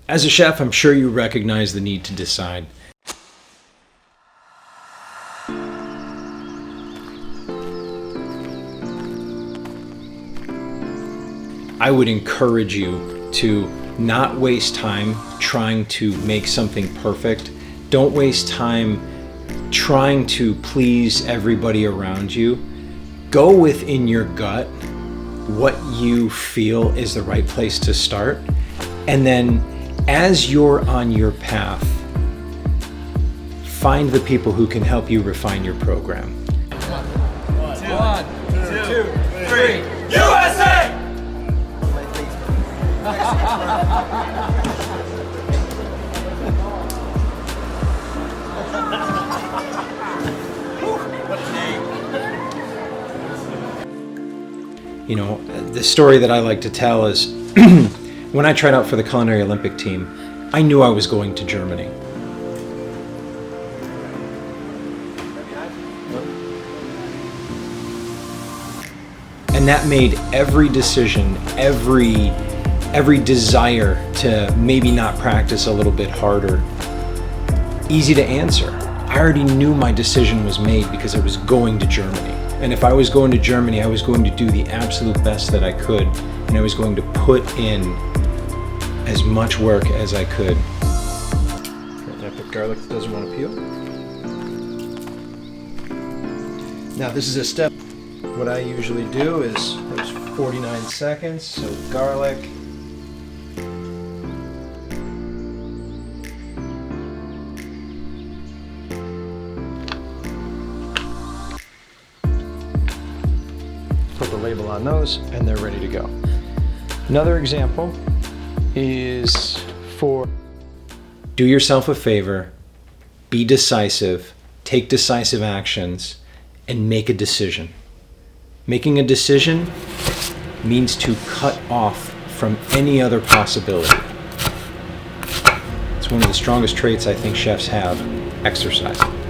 As a chef, I'm sure you recognize the need to decide. I would encourage you to not waste time trying to make something perfect. Don't waste time trying to please everybody around you. Go within your gut what you feel is the right place to start. And then as you're on your path, find the people who can help you refine your program. One, two, three. USA! You know, the story that I like to tell is when I tried out for the Culinary Olympic team, I knew I was going to Germany. And that made every decision, every desire to maybe not practice a little bit harder easy to answer. I already knew my decision was made because I was going to Germany. And if I was going to Germany, I was going to do the absolute best that I could, and I was going to put in as much work as I could. I put garlic that doesn't want to peel. Now this is a step. What I usually do is, there's 49 seconds, so garlic. Put the label on those, and they're ready to go. Another example is for do yourself a favor, be decisive, take decisive actions, and make a decision. Making a decision means to cut off from any other possibility. It's one of the strongest traits I think chefs have, exercising.